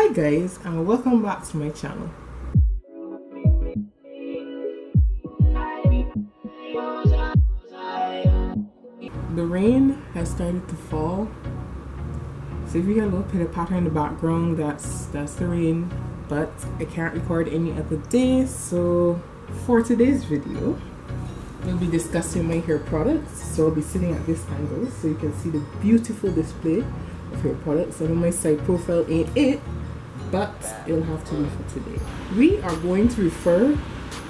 Hi guys, and welcome back to my channel. The rain has started to fall, so if you get a little pitter patter in the background, that's the rain. But I can't record any other day, so for today's video we'll be discussing my hair products. So I'll be sitting at this angle so you can see the beautiful display of hair products. I know my side profile ain't it, but it'll have to be for today. We are going to refer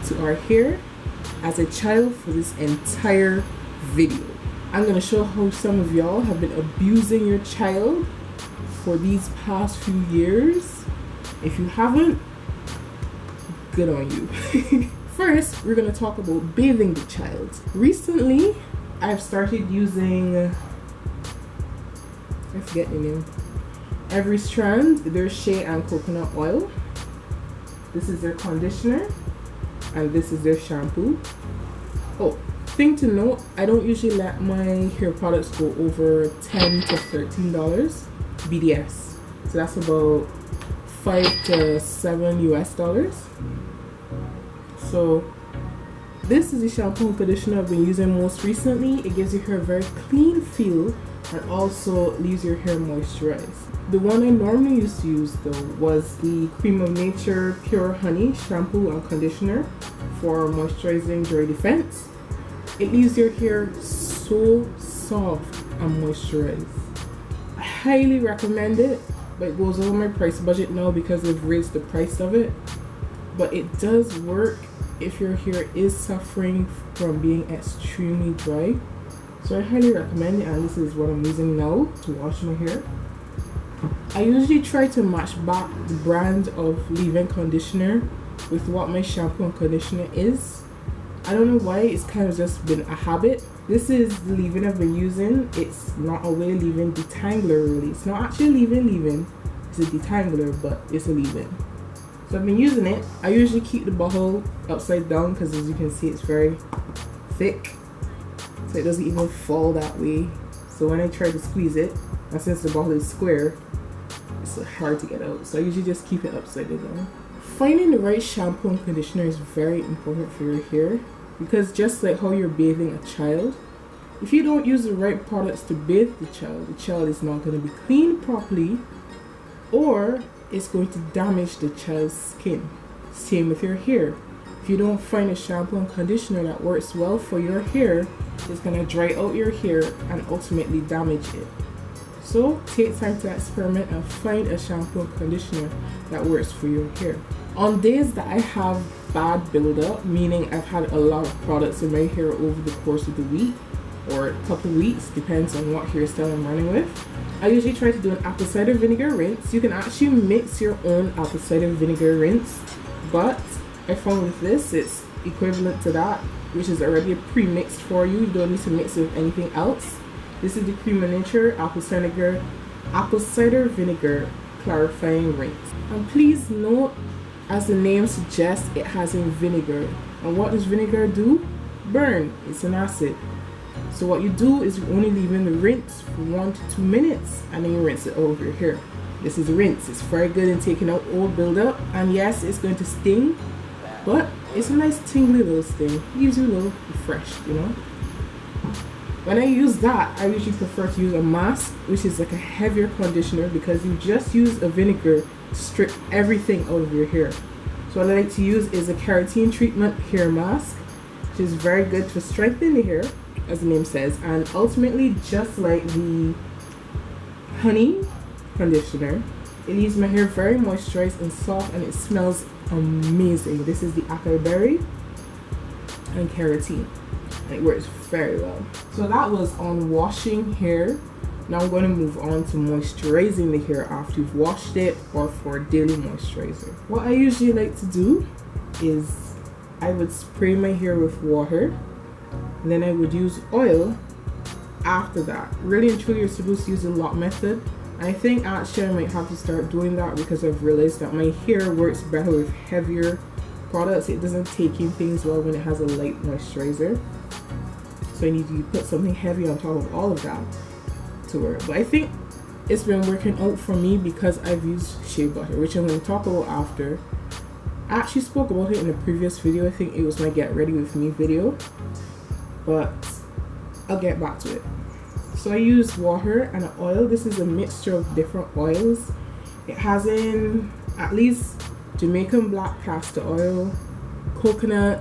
to our hair as a child for this entire video. I'm going to show how some of y'all have been abusing your child for these past few years. If you haven't, good on you. First, we're going to talk about bathing the child. Recently, I've started using, I forget the name, every strand. There's shea and coconut oil. This is their conditioner, and this is their shampoo. Oh, thing to note, I don't usually let my hair products go over $10 to $13 BDS. So that's about $5 to $7 US. So this is the shampoo and conditioner I've been using most recently. It gives your hair a very clean feel and also leaves your hair moisturized. The one I normally used to use though was the Cream of Nature Pure Honey shampoo and conditioner for moisturizing dry defense. It leaves your hair so soft and moisturized. I highly recommend it, but it goes over my price budget now because they've raised the price of it. But it does work if your hair is suffering from being extremely dry. So I highly recommend it, and this is what I'm using now to wash my hair. I usually try to match back the brand of leave-in conditioner with what my shampoo and conditioner is. I don't know why, it's kind of just been a habit. This is the leave-in I've been using. It's not a way leave-in detangler really. It's not actually leave-in, it's a detangler, but it's a leave-in. So I've been using it. I usually keep the bottle upside down because as you can see it's very thick, so it doesn't even fall that way. So when I try to squeeze it, and since the bottle is square, it's hard to get out. So I usually just keep it upside down. Finding the right shampoo and conditioner is very important for your hair, because just like how you're bathing a child, if you don't use the right products to bathe the child is not going to be cleaned properly, or it's going to damage the child's skin. Same with your hair. If you don't find a shampoo and conditioner that works well for your hair, it's going to dry out your hair and ultimately damage it. So take time to experiment and find a shampoo and conditioner that works for your hair. On days that I have bad buildup, meaning I've had a lot of products in my hair over the course of the week or a couple weeks, depends on what hairstyle I'm running with, I usually try to do an apple cider vinegar rinse. You can actually mix your own apple cider vinegar rinse, but I found with this it's equivalent to that, which is already pre-mixed for you. You don't need to mix it with anything else. This is the Cream of Nature apple cider vinegar clarifying rinse. And please note, as the name suggests, it has in vinegar. And what does vinegar do? Burn. It's an acid. So what you do is you only leave in the rinse for 1 to 2 minutes, and then you rinse it over your hair. This is a rinse. It's very good in taking out old buildup, and yes, it's going to sting, but it's a nice tingly little sting. It gives you a little refresh, you know. When I use that, I usually prefer to use a mask, which is like a heavier conditioner, because you just use a vinegar to strip everything out of your hair. So what I like to use is a keratin treatment hair mask, which is very good for strengthening the hair, as the name says, and ultimately, just like the honey conditioner, it leaves my hair very moisturized and soft, and it smells amazing. This is the acai berry and keratin, and it works very well. So that was on washing hair. Now I'm going to move on to moisturizing the hair after you've washed it, or for daily moisturizer. What I usually like to do is I would spray my hair with water, and then I would use oil after that. Really and truly, you're supposed to use the lock method. I think actually I might have to start doing that because I've realized that my hair works better with heavier products. It doesn't take in things well when it has a light moisturizer. So I need to put something heavy on top of all of that to work. But I think it's been working out for me because I've used Shea Butter, which I'm going to talk about after. I actually spoke about it in a previous video. I think it was my get ready with me video, but I'll get back to it. So I use water and an oil. This is a mixture of different oils. It has in at least Jamaican black castor oil, coconut,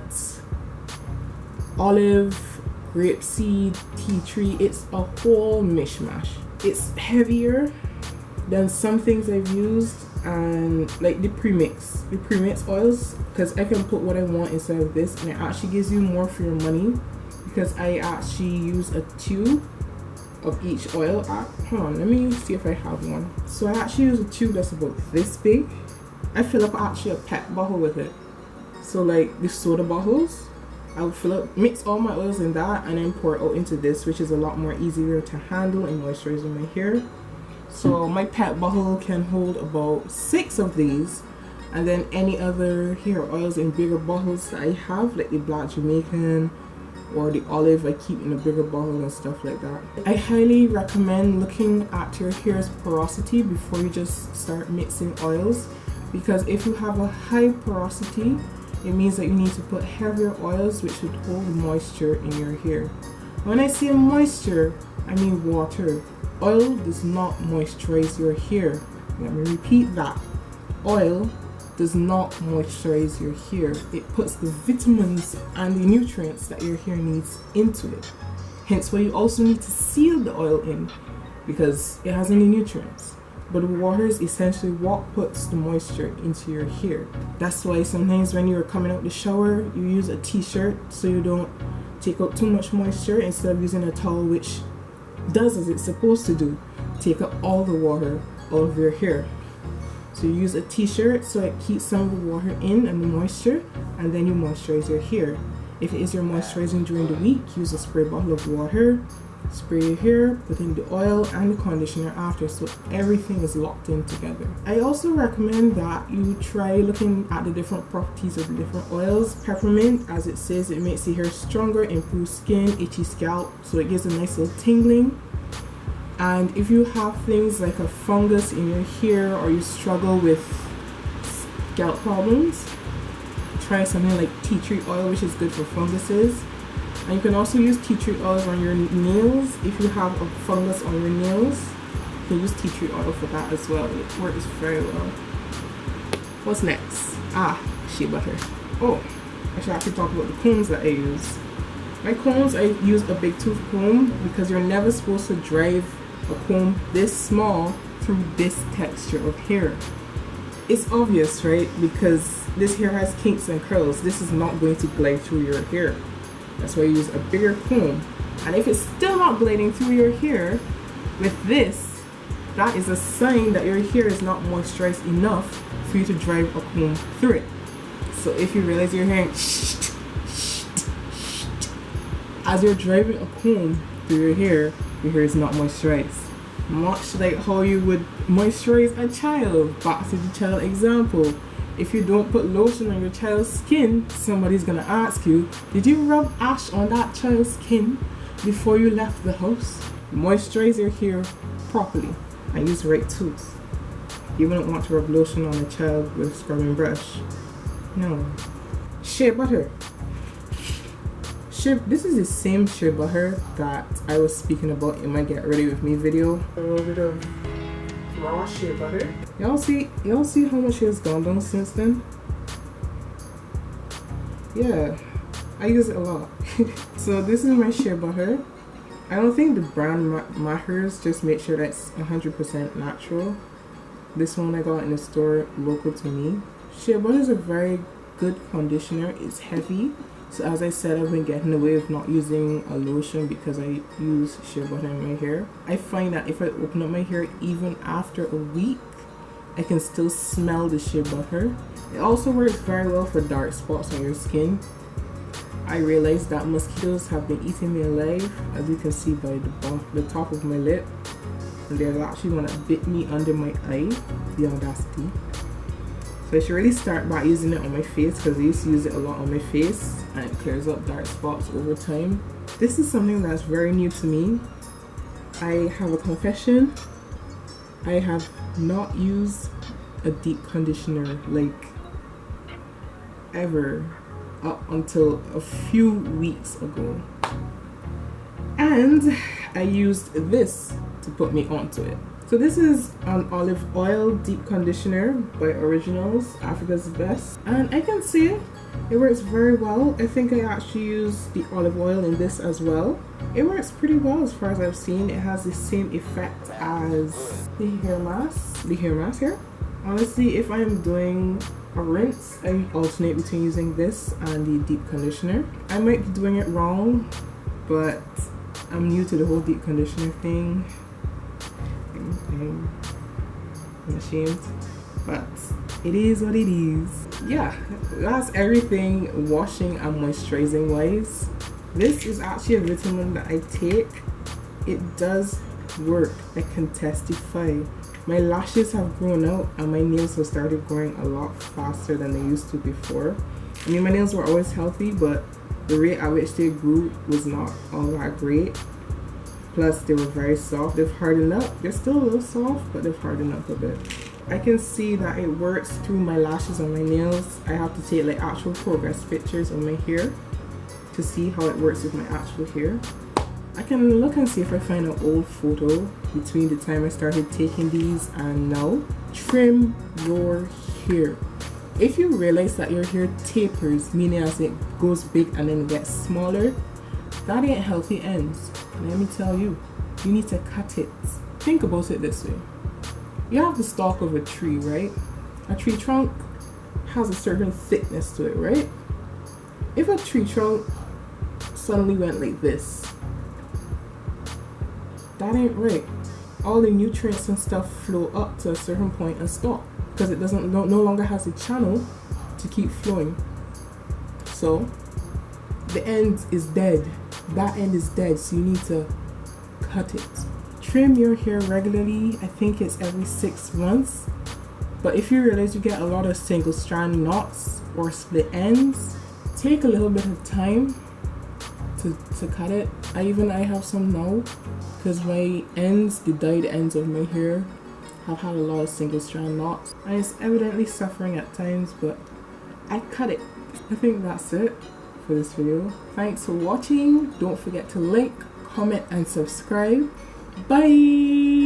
olive, grapeseed, tea tree. It's a whole mishmash. It's heavier than some things I've used, and like the premix oils, because I can put what I want inside of this and it actually gives you more for your money, because I actually use a tube of each oil. Hold on, let me see if I have one. So I actually use a tube that's about this big. I fill up actually a pet bottle with it. So like the soda bottles, I would fill up, mix all my oils in that, and then pour it out into this, which is a lot more easier to handle and moisturizing my hair. So my pet bottle can hold about 6 of these, and then any other hair oils in bigger bottles that I have, like the black Jamaican or the olive, I keep in a bigger bottle and stuff like that. I highly recommend looking at your hair's porosity before you just start mixing oils, because if you have a high porosity, it means that you need to put heavier oils which would hold moisture in your hair. When I say moisture, I mean water. Oil does not moisturize your hair. Let me repeat that. Oil does not moisturize your hair. It puts the vitamins and the nutrients that your hair needs into it. Hence why you also need to seal the oil in, because it has any nutrients. But water is essentially what puts the moisture into your hair. That's why sometimes when you're coming out the shower, you use a t-shirt so you don't take out too much moisture, instead of using a towel, which does as it's supposed to do, take up all the water out of your hair. So you use a t-shirt so it keeps some of the water in and the moisture, and then you moisturize your hair. If it is you're moisturizing during the week, use a spray bottle of water, spray your hair, put in the oil and the conditioner after, so everything is locked in together. I also recommend that you try looking at the different properties of the different oils. Peppermint, as it says, it makes the hair stronger, improves skin, itchy scalp, so it gives a nice little tingling. And if you have things like a fungus in your hair, or you struggle with scalp problems, try something like tea tree oil, which is good for funguses. And you can also use tea tree oils on your nails. If you have a fungus on your nails, you can use tea tree oil for that as well. It works very well. What's next? Shea Butter. Oh, I should actually talk about the combs that I use. My combs, I use a big tooth comb, because you're never supposed to drive a comb this small through this texture of hair. It's obvious, right? Because this hair has kinks and curls. This is not going to glide through your hair. That's why I use a bigger comb. And if it's still not gliding through your hair with this, that is a sign that your hair is not moisturized enough for you to drive a comb through it. So if you realize you're hearing as you're driving a comb through your hair is not moisturized. Much like how you would moisturize a child. Back to the child example. If you don't put lotion on your child's skin, somebody's gonna ask you, did you rub ash on that child's skin before you left the house? Moisturize your hair properly and use the right tools. You wouldn't want to rub lotion on a child with a scrubbing brush. No. Shea Butter. This is the same Shea Butter that I was speaking about in my Get Ready With Me video. A little bit of raw Shea Butter. Y'all see how much has gone down since then? Yeah, I use it a lot. So this is my Shea Butter. I don't think the brand matters, just make sure that's 100% natural. This one I got in the store local to me. Shea Butter is a very good conditioner. It's heavy. So as I said, I've been getting away with not using a lotion because I use Shea Butter in my hair. I find that if I open up my hair even after a week, I can still smell the Shea Butter. It also works very well for dark spots on your skin. I realized that mosquitoes have been eating me alive, as you can see by the top of my lip. And there's actually one that bit me under my eye. The audacity. So I should really start by using it on my face, because I used to use it a lot on my face and it clears up dark spots over time. This is something that's very new to me. I have a confession. I have not used a deep conditioner like ever up until a few weeks ago, and I used this to put me onto it. So this is an olive oil deep conditioner by Originals, Africa's Best, and I can see it works very well. I think I actually use the olive oil in this as well. It works pretty well as far as I've seen. It has the same effect as the hair mask here. Honestly, if I am doing a rinse, I alternate between using this and the deep conditioner. I might be doing it wrong, but I'm new to the whole deep conditioner thing. I'm ashamed, but it is what it is. Yeah, that's everything washing and moisturizing wise. This is actually a vitamin that I take. It does work, I can testify. My lashes have grown out and my nails have started growing a lot faster than they used to before. I mean, my nails were always healthy, but the rate at which they grew was not all that great. Plus, they were very soft. They've hardened up. They're still a little soft, but they've hardened up a bit. I can see that it works through my lashes and my nails. I have to take like actual progress pictures of my hair to see how it works with my actual hair. I can look and see if I find an old photo between the time I started taking these and now. Trim your hair. If you realize that your hair tapers, meaning as it goes big and then gets smaller, that ain't healthy ends. Let me tell you, you need to cut it. Think about it this way. You have the stalk of a tree, right? A tree trunk has a certain thickness to it, right? If a tree trunk suddenly went like this, that ain't right. All the nutrients and stuff flow up to a certain point and stop because it no longer has a channel to keep flowing. So the end is dead. That end is dead, so you need to cut it. Trim your hair regularly. I think it's every 6 months. But if you realize you get a lot of single strand knots or split ends, take a little bit of time to cut it. I have some now because my ends, the dyed ends of my hair, have had a lot of single strand knots and it's evidently suffering at times, but I cut it. I think that's it for this video. Thanks for watching. Don't forget to like, comment and subscribe. Bye.